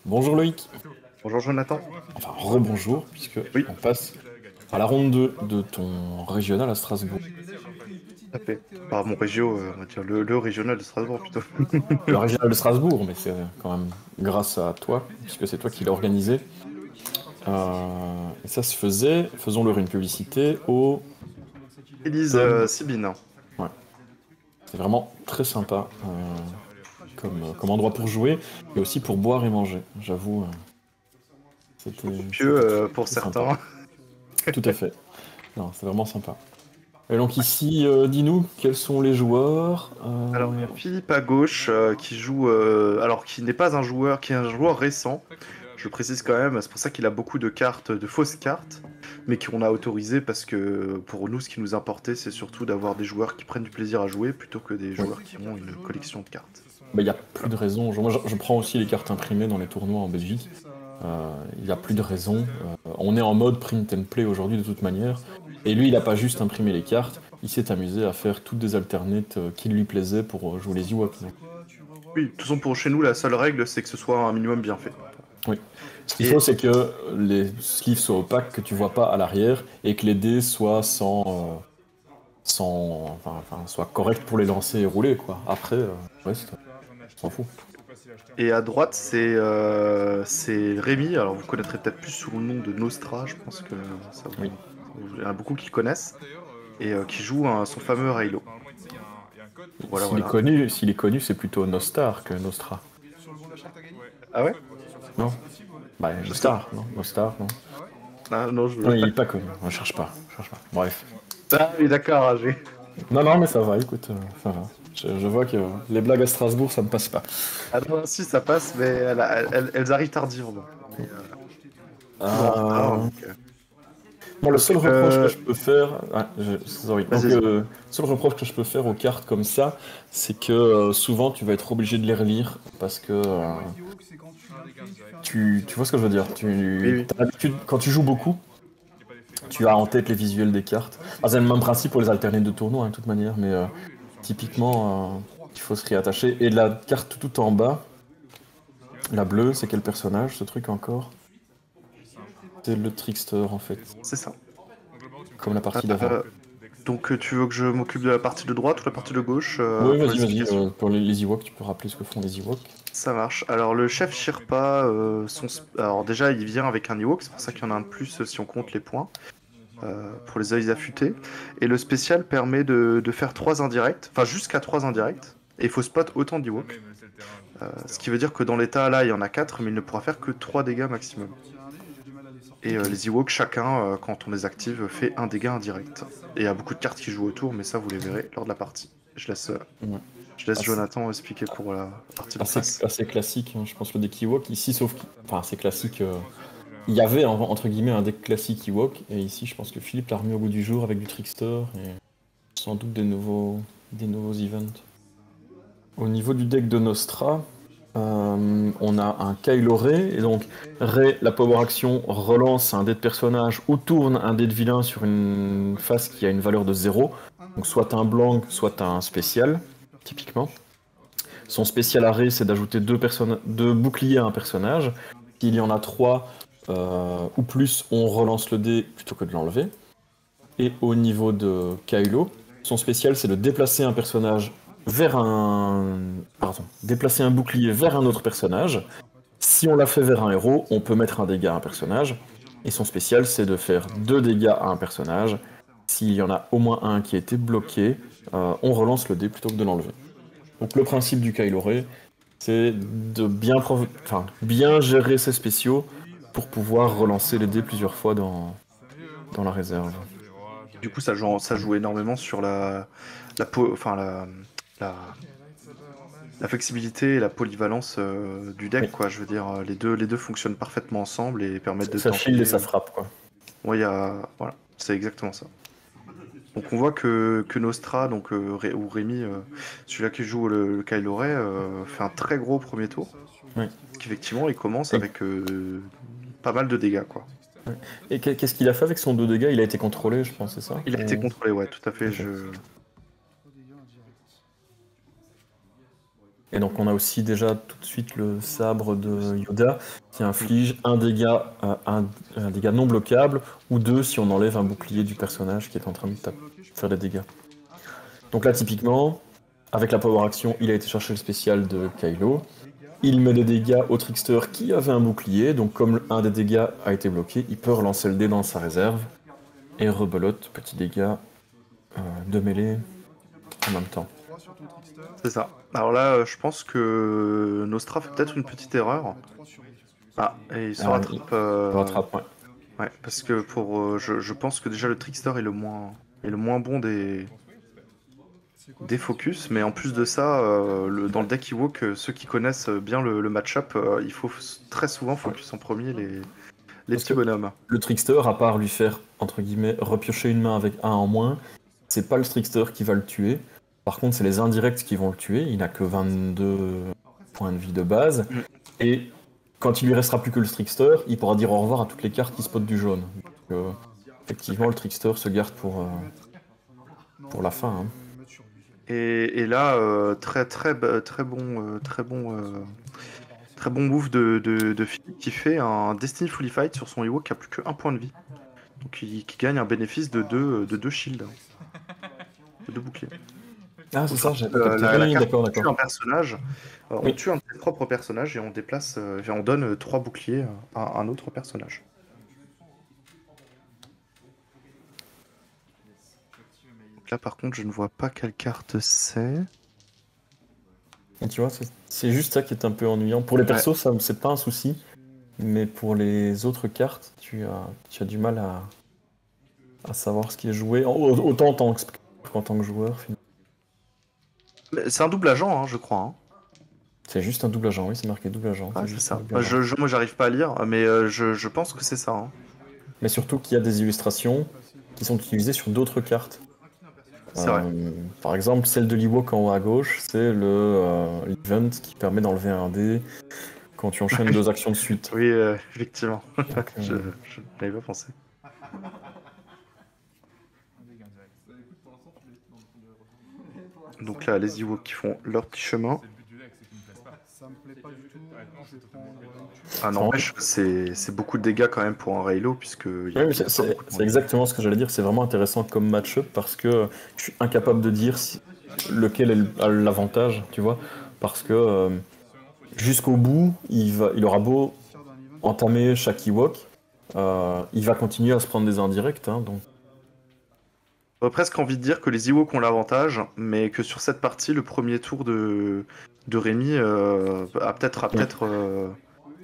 Bonjour Loïc. Bonjour Jonathan. Enfin, rebonjour, puisque Oui, on passe à la ronde 2 de ton régional à Strasbourg. tout à fait. Par mon régio, on va dire le régional de Strasbourg plutôt. Le régional de Strasbourg, mais c'est quand même grâce à toi, puisque c'est toi qui l'as organisé. Et ça se faisait, faisons-leur une publicité, au Élise pub. Sibine. Ouais, c'est vraiment très sympa comme endroit pour jouer, et aussi pour boire et manger. J'avoue, c'était Pieux pour très sympa. certains. Tout à fait. Non, c'est vraiment sympa. Et donc ici, dis-nous, quels sont les joueurs Alors, il y a Philippe à gauche qui joue, alors qui n'est pas un joueur, qui est un joueur récent. Je le précise quand même, c'est pour ça qu'il a beaucoup de cartes, de fausses cartes, mais qu'on a autorisé parce que pour nous, ce qui nous importait, c'est surtout d'avoir des joueurs qui prennent du plaisir à jouer plutôt que des Oui. joueurs qui ont une collection de cartes. Bah, il n'y a plus de raison. Moi, je prends aussi les cartes imprimées dans les tournois en Belgique. Il n'y a plus de raison. On est en mode print and play aujourd'hui de toute manière. Et lui, il n'a pas juste imprimé les cartes, il s'est amusé à faire toutes des alternates qui lui plaisaient pour jouer les Ewoks. Oui, de toute façon, pour chez nous, la seule règle, c'est que ce soit un minimum bien fait. Oui. Ce qu'il Et faut, c'est que les sleeves soient opaques, que tu vois pas à l'arrière, et que les dés soient soient corrects pour les lancer et rouler, quoi. Après, le reste, on s'en fout. Et à droite, c'est Rémi. Alors, vous connaîtrez peut-être plus sous le nom de Nostra. Je pense que Oui. il y en a beaucoup qui le connaissent. Et qui joue son fameux Raylo. Voilà, voilà. S'il est connu, c'est plutôt Nostar que Nostra. Ah ouais? Non? Bah, Je sais. Nostar, non? Nostar, non? Ah, non, je... Non, il est pas connu. On cherche pas. Bref. Ah oui, d'accord. Non, non, mais ça va, écoute, ça va. Je vois que les blagues à Strasbourg, ça ne passe pas. Ah non, si, ça passe, mais elles arrivent tardivement. Mais, toujours en retard, Euh, donc, Bon, le donc, seul reproche que je peux faire, sorry. Donc, vas-y. le seul reproche que je peux faire aux cartes comme ça, c'est que souvent tu vas être obligé de les relire parce que tu vois ce que je veux dire. Oui, oui. T'as l'habitude, quand tu joues beaucoup, tu as en tête les visuels des cartes. Ah, c'est le même principe pour les alternates de tournoi, hein, de toute manière, mais typiquement, il faut se réattacher. Et la carte tout en bas, la bleue, c'est quel personnage, ce truc encore? C'est le Trickster en fait, C'est ça. comme la partie d'avant. Euh, donc, tu veux que je m'occupe de la partie de droite ou la partie de gauche Oui, pour vas-y, l'explication? pour les Ewoks, tu peux rappeler ce que font les Ewoks. Ça marche. Alors, le chef Sherpa, alors déjà, il vient avec un Ewok, c'est pour ça qu'il y en a un de plus si on compte les points, pour les œils affûtés. Et le spécial permet de faire 3 indirects, enfin jusqu'à 3 indirects. Et il faut spot autant d'Ewok. Ce qui veut dire que dans l'état là, il y en a 4, mais il ne pourra faire que 3 dégâts maximum. Et les Ewoks, chacun, quand on les active, fait un dégât indirect. Et il y a beaucoup de cartes qui jouent autour, mais ça, vous les verrez lors de la partie. Ouais. Je laisse Assez, Jonathan expliquer pour la partie d'en face. assez classique, hein, je pense, le deck Ewok. Ici, enfin, assez classique. Il y avait, entre guillemets, un deck classique Ewok. Et ici, je pense que Philippe l'a remis au goût du jour avec du Trickster et sans doute des nouveaux events. Au niveau du deck de Nostra, on a un Kylo Ray, et donc Ray, la power action, relance un dé de personnage ou tourne un dé de vilain sur une face qui a une valeur de 0. Donc soit un blanc, soit un spécial, typiquement. Son spécial à Ray, c'est d'ajouter deux boucliers à un personnage. S'il y en a 3 ou plus, on relance le dé plutôt que de l'enlever. Et au niveau de Kylo, son spécial, c'est de déplacer un personnage vers un... Pardon, déplacer un bouclier vers un autre personnage. Si on l'a fait vers un héros, on peut mettre un dégât à un personnage. Et son spécial, c'est de faire 2 dégâts à un personnage. S'il y en a au moins un qui a été bloqué, on relance le dé plutôt que de l'enlever. Donc le principe du Kylo Ray, c'est de bien gérer ses spéciaux pour pouvoir relancer les dés plusieurs fois dans la réserve. Du coup, ça joue énormément sur enfin, la, la flexibilité et la polyvalence du Oui. deck, quoi. Je veux dire, les deux fonctionnent parfaitement ensemble et permettent de Ça shield et tanker. ça frappe, quoi. Ouais, voilà, c'est exactement ça. Donc on voit que Nostra, donc ou Rémi, celui-là qui joue le Kylo Ray, fait un très gros premier tour. Oui. Parce qu'effectivement, il commence Et, avec pas mal de dégâts, quoi. ouais. Et qu'est-ce qu'il a fait avec son 2 dégâts? Il a été contrôlé, je pense, c'est ça? Il a été contrôlé, ouais, tout à fait. Ok. Et donc on a aussi déjà tout de suite le sabre de Yoda qui inflige un dégât, un dégât non bloquable, ou 2 si on enlève un bouclier du personnage qui est en train de faire des dégâts. Donc là typiquement, avec la power action, il a été chercher le spécial de Kylo. Il met des dégâts au trickster qui avait un bouclier, donc comme un des dégâts a été bloqué, il peut relancer le dé dans sa réserve. Et rebelote, petit dégât de mêlée en même temps. C'est ça. Alors là, je pense que Nostra fait peut-être une petite erreur. Ah, et il se rattrape. Il rattrape, ouais. Ouais, parce que je pense que déjà le Trickster est le moins bon des focus, mais en plus de ça, dans le deck Ewok, ceux qui connaissent bien le match-up, il faut très souvent focus en premier les petits bonhommes. Le Trickster, à part lui faire, entre guillemets, repiocher une main avec un en moins, c'est pas le Trickster qui va le tuer. Par contre, c'est les indirects qui vont le tuer. Il n'a que 22 points de vie de base. Et quand il lui restera plus que le Trickster, il pourra dire au revoir à toutes les cartes qui spotent du jaune. Donc, effectivement, le Trickster se garde pour la fin. Hein. Et là, très bon move de Philippe qui fait un Destiny Fully Fight sur son Ewok qui a plus que 1 point de vie. Donc qui gagne un bénéfice de 2 shields. De 2 boucliers. Ah, c'est ça, j'ai d'accord. On tue un personnage, on tue un de ses propres personnages et on déplace, on donne 3 boucliers à un autre personnage. Donc là, par contre, je ne vois pas quelle carte c'est. Et tu vois, c'est juste ça qui est un peu ennuyant. Pour les persos, ça c'est pas un souci, mais pour les autres cartes, tu as du mal à savoir ce qui est joué, autant en tant que joueur. C'est un double agent, hein, je crois. Hein. C'est juste un double agent, oui, c'est marqué double agent. Ah, c'est ça. Moi, j'arrive pas à lire, mais je pense que c'est ça. Hein. Mais surtout qu'il y a des illustrations qui sont utilisées sur d'autres cartes. C'est vrai. Par exemple, celle de l'Ewok en haut à gauche, c'est l'event qui permet d'enlever un dé quand tu enchaînes 2 actions de suite. Oui, effectivement. Donc, je n'avais pas pensé. Donc là, les Ewoks qui font leur petit chemin. Ah non, c'est beaucoup de dégâts quand même pour un Reylo, puisque... c'est exactement ce que j'allais dire, c'est vraiment intéressant comme match-up parce que je suis incapable de dire lequel a l'avantage, tu vois, parce que jusqu'au bout, il aura beau entamer chaque Ewok, il va continuer à se prendre des indirects, hein, donc... J'aurais presque envie de dire que les Ewoks ont l'avantage, mais que sur cette partie, le premier tour de Rémi a peut-être...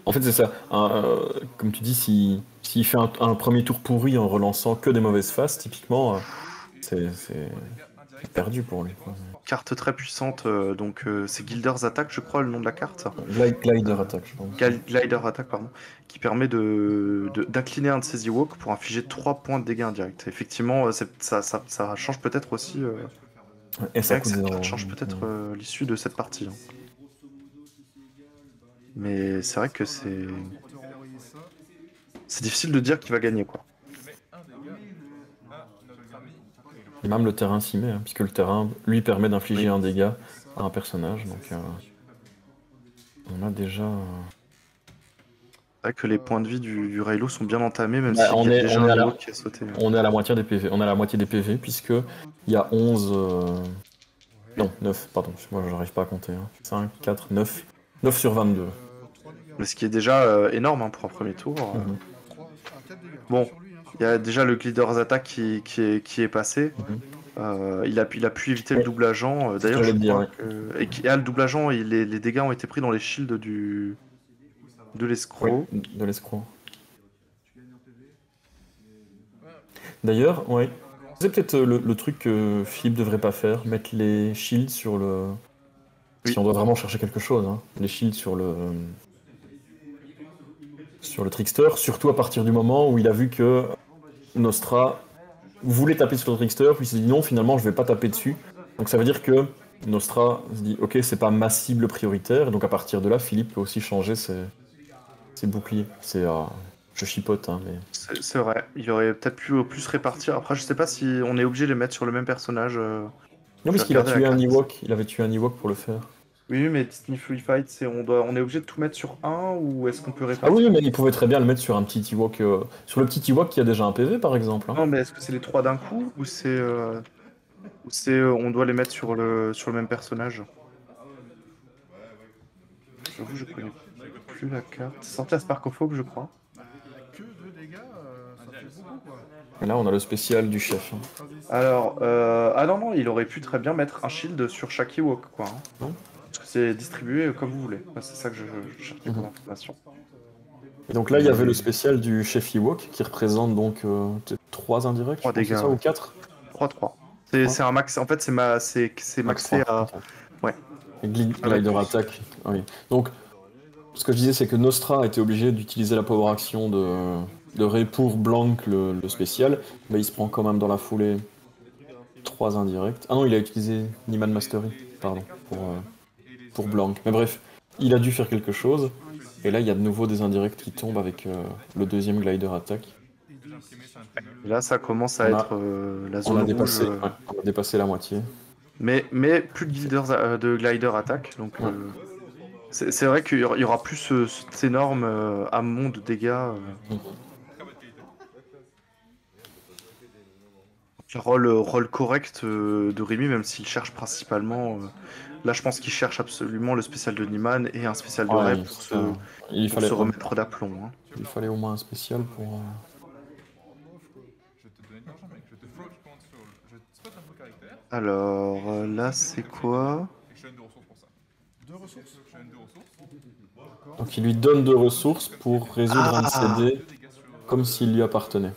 En fait, c'est ça. Comme tu dis, s'il fait un premier tour pourri en relançant que des mauvaises faces, typiquement, c'est perdu pour lui. Quoi. Carte très puissante, donc c'est Gilder's Attack, je crois, le nom de la carte. Glider Attack, je pense. Glider Attack, pardon. Qui permet d'incliner un de ses Ewoks pour infliger 3 points de dégâts indirects. Effectivement, ça change peut-être aussi... Et ça change peut-être l'issue de cette partie. Hein. Mais c'est vrai que c'est difficile de dire qui va gagner, quoi. Et même le terrain s'y met, hein, puisque le terrain lui permet d'infliger un dégât à un personnage. Donc on a déjà... C'est vrai que les points de vie du Reylo sont bien entamés, même s'il y a déjà un Ewok qui a sauté. On est à la moitié des PV. On est à la moitié des PV, puisque il y a 11... Non, 9, pardon. Moi, j'arrive pas à compter. Hein. 5, 4, 9. 9 sur 22. Mais ce qui est déjà énorme hein, pour un premier tour. Bon, il y a déjà le Glider's Attack qui est passé. Il a pu éviter le double agent. D'ailleurs, je crois que... le double agent, les dégâts ont été pris dans les shields de l'escroc. Oui, de l'escroc. D'ailleurs, ouais. C'est peut-être le truc que Philippe devrait pas faire, mettre les shields sur le... Si on doit vraiment chercher quelque chose, hein. Les shields sur le Trickster, surtout à partir du moment où il a vu que Nostra voulait taper sur le Trickster, puis il s'est dit non, finalement je vais pas taper dessus. Donc ça veut dire que Nostra se dit ok, c'est pas ma cible prioritaire, et donc à partir de là, Philippe peut aussi changer ses boucliers. Je chipote, hein, mais... C'est vrai, il aurait peut-être pu plus répartir. Après, je sais pas si on est obligé de les mettre sur le même personnage. Non, parce qu'il a tué un Ewok, il avait tué un Ewok pour le faire. Oui, mais Disney Free Fight, on est obligé de tout mettre sur un ou est-ce qu'on peut Ah oui, répartir? mais il pouvait très bien le mettre sur un petit Ewok, sur le petit Ewok qui a déjà un PV par exemple, hein. Non, mais est-ce que c'est les trois d'un coup ou on doit les mettre sur le même personnage? J'avoue, je connais plus la carte. C'est sorti à Sparkophobe, je crois. Que 2 dégâts, ça fait beaucoup quoi. Et là, on a le spécial du chef, hein. Alors, ah non, non, il aurait pu très bien mettre un shield sur chaque Ewok, quoi, hein. Non. Parce que c'est distribué comme vous voulez. Ouais, c'est ça que je cherchais comme Mhm. information. Et donc là, il y avait le Mais spécial du chef Ewok qui représente donc peut-être 3 indirects, je 3 pense, c'est dégâts, ça, ouais. ou 4. 3-3. C'est 3. un max. En fait, c'est Max maxé 3. à. Ok. Ouais, Et avec Glider plus. Attack, oui. Donc, ce que je disais, c'est que Nostra a été obligé d'utiliser la power action de Ray pour Blanc, le spécial. Mais il se prend quand même dans la foulée 3 indirects. Ah non, il a utilisé Niman Mastery, pardon, pour Blanc. Mais bref, il a dû faire quelque chose. Un ici, Et là, il y a de nouveau des indirects qui tombent avec le deuxième Glider Attack. et 2 ici. Et là, ça commence à On être a, la on zone a rouge. dépassé, ouais, on a dépassé la moitié. Mais plus de glider attack. Donc, Ouais. c'est vrai qu'il y aura plus cet énorme amont de dégâts. Rôle correct de Rémi, même s'il cherche principalement. Là, je pense qu'il cherche absolument le spécial de Niman et un spécial de Ray Ouais, pour ça, il pour se fallait, ouais, remettre d'aplomb, hein. il fallait au moins un spécial pour. Je te donne de l'argent, mec. Je te float sur je te spot un faux caractère. Alors, là, c'est quoi? Et je te donne 2 ressources pour ça. 2 ressources. Je te donne 2 ressources. Donc il lui donne 2 ressources pour résoudre un de ses Ah! dés comme s'il lui appartenait.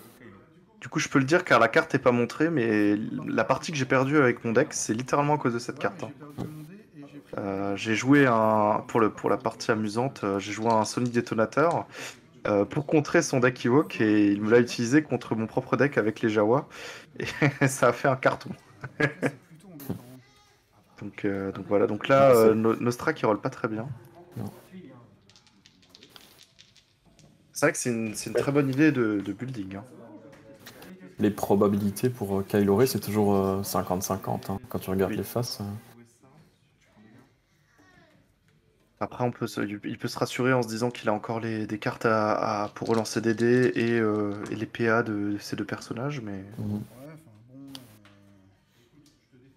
Du coup, je peux le dire car la carte est pas montrée, mais la partie que j'ai perdue avec mon deck, c'est littéralement à cause de cette carte, J'ai hein. perdu mon dé et j'ai pris. J'ai joué pour la partie amusante, j'ai joué un Sonic Detonator pour contrer son deck Ewok et il me l'a utilisé contre mon propre deck avec les Jawa et ça a fait un carton. C'est plutôt embêtant. Donc voilà, donc là, Nostra qui rolle pas très bien. Non. C'est vrai que c'est une très bonne idée de building, hein. Les probabilités pour Kylo Ren, c'est toujours 50-50, hein, quand tu regardes Oui. les faces. Après, il peut se rassurer en se disant qu'il a encore des cartes pour relancer des dés et les PA de ces deux personnages, mais Mhm. Ouais,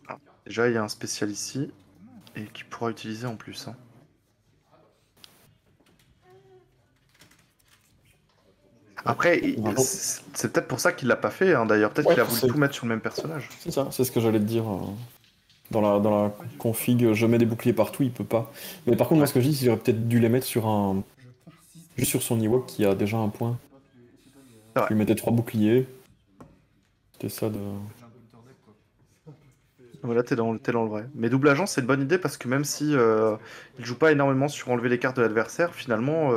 enfin bon. déjà il y a un spécial ici et qu'il pourra utiliser en plus, hein. Après, Bravo. c'est peut-être pour ça qu'il l'a pas fait, hein, d'ailleurs. Peut-être Ouais, qu'il a voulu c'est tout mettre sur le même personnage. c'est ça, c'est ce que j'allais te dire. Dans la config, je mets des boucliers partout, il peut pas. Mais par contre, moi, Ouais. ce que je dis, c'est qu'il aurait peut-être dû les mettre Je pense. juste sur son Ewok qui a déjà un point. C'est Je vrai. lui mettais 3 boucliers. C'était ça de. Voilà, t'es dans le vrai. Mais double agent, c'est une bonne idée parce que même si il joue pas énormément sur enlever les cartes de l'adversaire, finalement,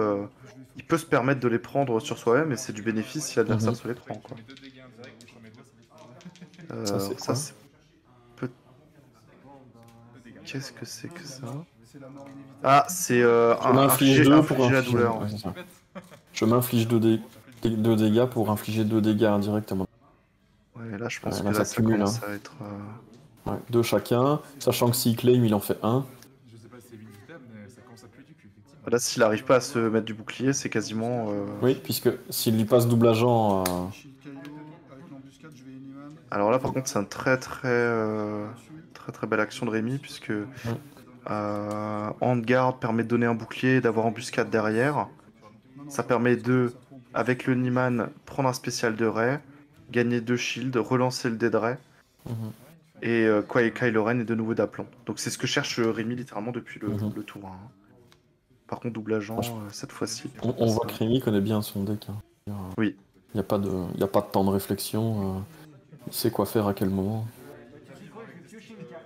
il peut se permettre de les prendre sur soi-même et c'est du bénéfice si l'adversaire Mhm. se les prend, quoi. Mes 2 dégâts indirects sur mes 2, ça Ça, c'est Alors ça, quoi? c'est Qu'est-ce que c'est que ça? C'est la mort inévitable. Ah, c'est Je m'inflige 2 pour infliger la infliger. douleur. Ouais, c'est ça. Je m'inflige 2 dégâts pour infliger 2 dégâts indirectement. Ouais, là, je pense Là, que ça ça cumule, commence hein. à être. Ouais, 2 chacun. Sachant que s'il claim, il en fait 1. Je sais pas si c'est visitable, mais ça commence à puer du cul, effectivement. Là, s'il arrive pas à se mettre du bouclier, c'est quasiment. Oui, puisque s'il lui passe double agent. Shield Kaio avec l'embuscade, je vais Eniman. Alors là, par contre, c'est une très très très belle action de Rémi puisque Handguard permet de donner un bouclier et d'avoir embuscade derrière. Ça permet de, avec le Niman, prendre un spécial de Ray, gagner 2 shields, relancer le dé de Ray. Mhm. Et Kylo Ren est de nouveau d'aplomb. Donc c'est ce que cherche Rémi littéralement depuis le tour 1, hein. Par contre, double agent, cette fois-ci. On voit que Rémi connaît bien son deck, hein. Oui. Il n'y a pas de temps de réflexion. Il sait quoi faire à quel moment.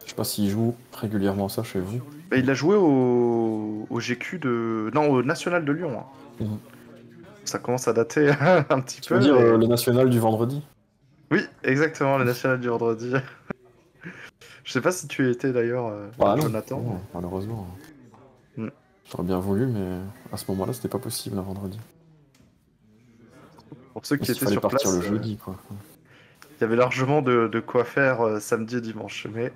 Je sais pas s'il joue régulièrement ça chez vous. Bah, il a joué au GQ de. Non, au National de Lyon, hein. Mhm. Ça commence à dater un petit Tu peu. veux dire mais- le national du vendredi? Oui, exactement, le National du vendredi. Je sais pas si tu y étais d'ailleurs, Bah non, Jonathan. non, malheureusement. Mm. J'aurais bien voulu, mais à ce moment-là, c'était pas possible un vendredi. Pour ceux Mais qui il étaient fallait sur partir place, le jeudi, quoi. il y avait largement de quoi faire samedi et dimanche, mais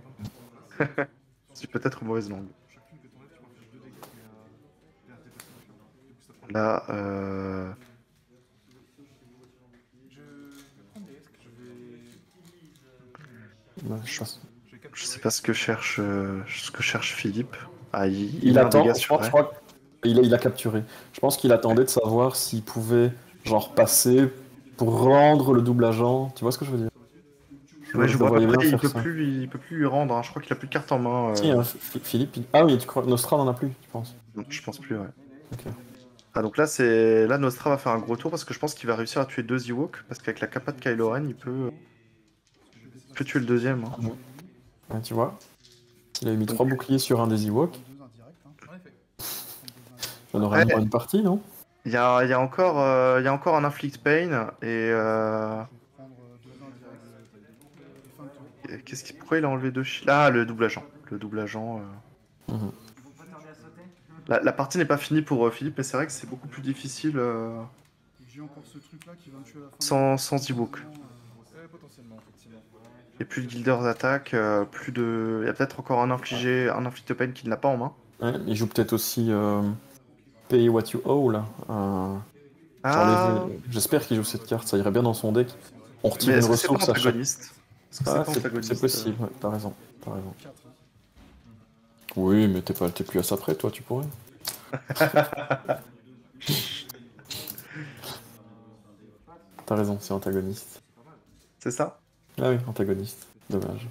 c'est peut-être une mauvaise langue. Là, Je vais prendre des risques, Ouais, je pense. je vais capturer. je sais pas ce que cherche Philippe. Ah, Il met un attend, dégât je sur pense, je Ray. crois qu'il a capturé. Je pense qu'il attendait de savoir s'il pouvait, genre, passer pour rendre le double agent. Tu vois ce que je veux dire? Ouais, Je je le vois à peu voyais bien près, faire ça. il peut plus lui rendre, hein. Je crois qu'il a plus de carte en main. Si, hein, Philippe. Ah oui, tu crois Nostra n'en a plus, je pense. Non, je pense plus, ouais. Ok. Ah, donc là, là, Nostra va faire un gros tour parce que je pense qu'il va réussir à tuer 2 Ewoks. Parce qu'avec la capa de Kylo Ren, peut tuer le deuxième, hein. Ouais, tu vois? Il a mis Donc, 3 boucliers sur un des Ewoks. Deux indirects, hein. En effet. On aurait Après, une partie, non? il y a encore un Inflict Pain et. Prendre deux indirects. Et fin de tour. Pourquoi il a enlevé 2 shields? Ah, le double agent. Le double agent. Mhm. La partie n'est pas finie pour Philippe, mais c'est vrai que c'est beaucoup plus difficile Et j'ai encore ce truc là qui va me tuer à la fin. sans Ewok. Potentiellement, effectivement. Et plus de Guilders attaque, plus de. Il y a peut-être encore un Inflict Pain qui ne l'a pas en main. Ouais, il joue peut-être aussi Pay What You Owe, là. Ah, J'espère qu'il joue cette carte, ça irait bien dans son deck. On retire mais une est-ce que c'est pas ressource à chaque... antagoniste? Est-ce que Ah, c'est pas antagoniste c'est possible, ouais, t'as raison. T'as raison. 4. Oui, mais t'es plus à ça près, toi, tu pourrais. T'as raison, c'est antagoniste. C'est ça? Ah oui, antagoniste. Dommage.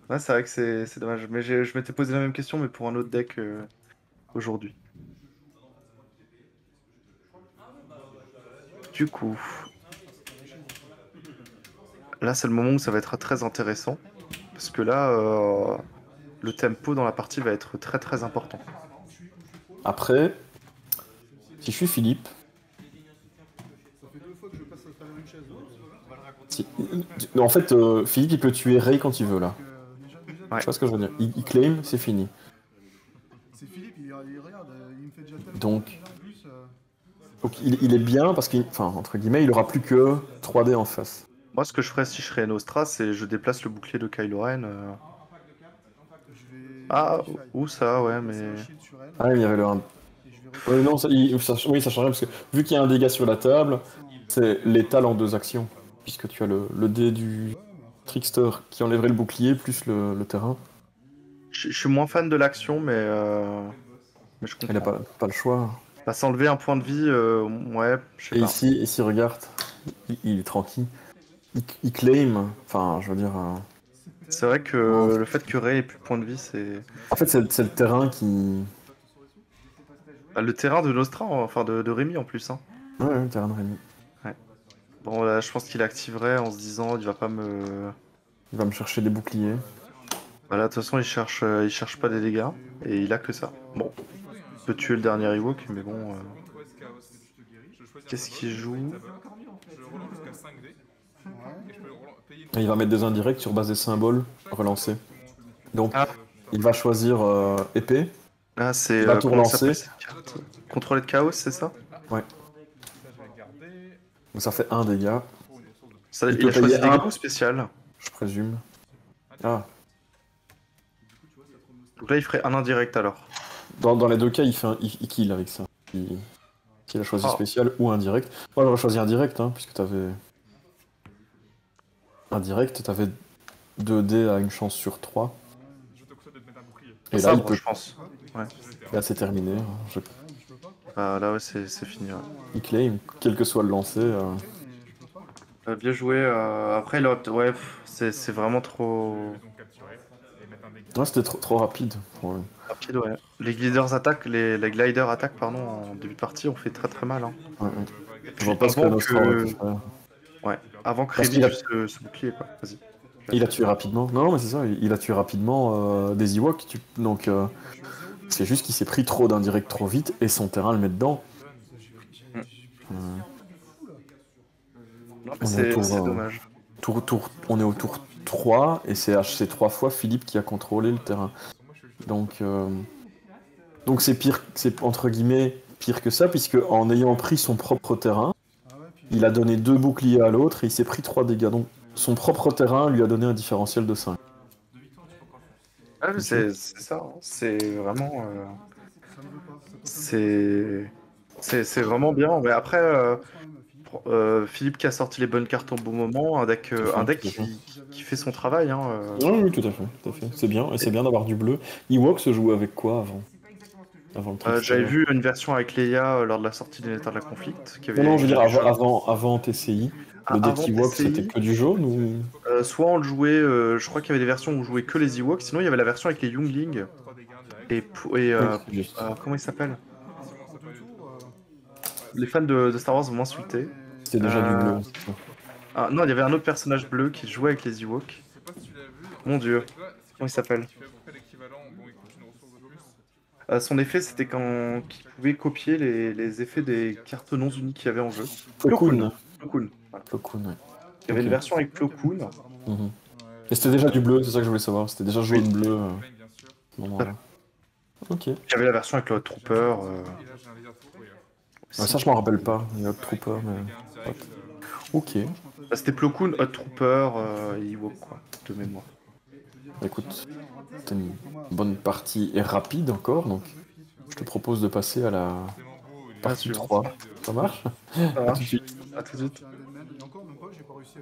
Ouais, c'est vrai que c'est dommage. Mais je m'étais posé la même question, mais pour un autre deck aujourd'hui. Du coup, là, c'est le moment où ça va être très intéressant. Parce que là, le tempo dans la partie va être très très important. Après, si je suis Philippe, Ça fait 2 fois que je passe à travers une chaise. en fait, Philippe, il peut tuer Ray quand il veut, là. Déjà, Ouais. Tu vois ce que je veux dire? Il claim, c'est fini. c'est Philippe, il regarde, il me fait déjà tellement. Donc, Là, en plus, donc il est bien parce qu'il, enfin, entre guillemets, il aura plus que 3D en face. Moi, ce que je ferais si je serais Nostra, c'est je déplace le bouclier de Kylo Ren. je vais. Ah, Verify. où ça, ouais, Je vais mais. passer un shield sur elle, Ah, il y avait le 1. et je vais Ouais, non, oui, ça change rien parce que vu qu'il y a un dégât sur la table, c'est létal en 2 actions. Puisque tu as le dé du Trickster qui enlèverait le bouclier plus le terrain. Je suis moins fan de l'action, mais je Il a comprends. pas le choix. Bah, s'enlever un point de vie, ouais, je sais Et pas. ici, regarde, il est tranquille. Il claim, enfin, je veux dire. C'est vrai que Non. le fait que Rey ait plus de points de vie, c'est. En fait, c'est le terrain qui. Ah, le terrain de Nostra, enfin de Rémi en plus, hein. Ouais, le terrain de Rémi. Bon, là, je pense qu'il activerait en se disant, il va pas me. Il va me chercher des boucliers. Voilà, de toute façon, il cherche pas des dégâts, et il a que ça. Bon, il peut tuer le dernier Ewok, mais bon. Qu'est-ce qu'il joue? Je relance jusqu'à 5D Ouais. et je peux payer Et il va mettre des indirects sur base des symboles relancer. Donc, Ah. il va choisir épée. Ah, c'est. Il va tout Comment relancer. s'appelle cette carte? Contrôler de chaos, c'est ça? Ouais. ça, je vais garder. Donc ça fait 1 dégât, Ça, Il il a peut choisi payer dégâts un. ou spécial. je présume. Ah, Donc là, il ferait un indirect alors. dans les 2 cas, il kill avec ça. S'il a choisi Ah. spécial ou indirect. Moi, j'aurais choisi indirect, hein, puisque t'avais. Indirect, t'avais 2 dés à une chance sur 3. Je te conseille de te mettre un bouclier. Et là, Sabre, il peut. je pense. Ouais. Là, c'est terminé. hein. Ouais, mais je peux pas. Ah, là, ouais, c'est fini. Ouais. Il claim, quel que soit le lancer. Mais je peux pas. Bien joué. Après, il aurait ouais, c'est vraiment trop Donc capturer et mettre un dégât. Ouais, c'était trop rapide. Ouais. rapide. Ouais. Les gliders attaquent, les gliders attaquent, pardon, en début de partie, on fait très très mal. Hein. Ouais, ouais. Je vois pas ce que Avant Nostra aurait pu que, faire. ouais, avant que Parce Rémi qu'il a- tue ce bouclier, quoi. Vas-y. Il a tué rapidement. Non, mais c'est ça, il a tué rapidement des Ewoks. Donc, c'est juste qu'il s'est pris trop d'indirect trop vite et son terrain le met dedans. Non, mais On est c'est autour, dommage. On est au tour 3 et c'est 3 fois Philippe qui a contrôlé le terrain. Donc c'est pire, c'est entre guillemets pire que ça, puisque en ayant pris son propre terrain, Ah ouais, puis. il a donné 2 boucliers à l'autre et il s'est pris 3 dégâts. Donc son propre terrain lui a donné un différentiel de 5. Ah, mais c'est ça. Hein. C'est vraiment. Ça me veut pas. Ça peut pas me C'est. C'est vraiment bien. Mais après, Philippe qui a sorti les bonnes cartes au bon moment, un deck, qui fait son travail. Hein, Oui, oui, tout à fait, tout à fait. C'est bien, et c'est bien d'avoir du bleu. Ewok se jouait avec quoi avant le Trickster? J'avais vu une version avec Leia lors de la sortie des Nether de la Conflict. Non, non, je veux dire, qui avait jaune. avant TCI, le deck Avant Ewok, TCI, c'était que du jaune ou... soit on le jouait, je crois qu'il y avait des versions où on jouait que les Ewoks, sinon il y avait la version avec les Younglings. 3 dégâts indirects. Oui, c'est juste. Comment il s'appelle? Sinon, ça peut aller Les fans de Star Wars vont m'insulter. C'était déjà du bleu. c'est ça. Ah, non, il y avait un autre personnage bleu qui jouait avec les Ewoks. Je sais pas si tu l'as vu. Mon dieu. Tu vois, ce qui Comment il s'appelle? fait à peu près l'équivalent, bon, il coûte une ressource de plus. Son effet, c'était quand il pouvait copier les effets des cartes non uniques qu'il y avait en jeu. Plo Koon. Plo Koon, voilà. Plo Koon, ouais. Il y avait Ok. une version avec Plo Koon. Mhm. Et c'était déjà du bleu, c'est ça que je voulais savoir. C'était déjà jaune-bleu Flame, bien sûr. à ce moment-là. Ok. Il y avait la version avec le Trooper. Et là, j'ai un laser trou, ouais. Ouais, ça, je m'en rappelle pas. Il y a Hot Trooper, mais... Dégâts indirects, Ok. C'était Plo Koon, Hot Trooper et Ewok, quoi, de mémoire. Écoute, c'était une bonne partie et rapide encore, donc je te propose de passer à la tellement beau, partie sûr. 3. Ça marche? Ça À tout de marche. suite. À tout de suite.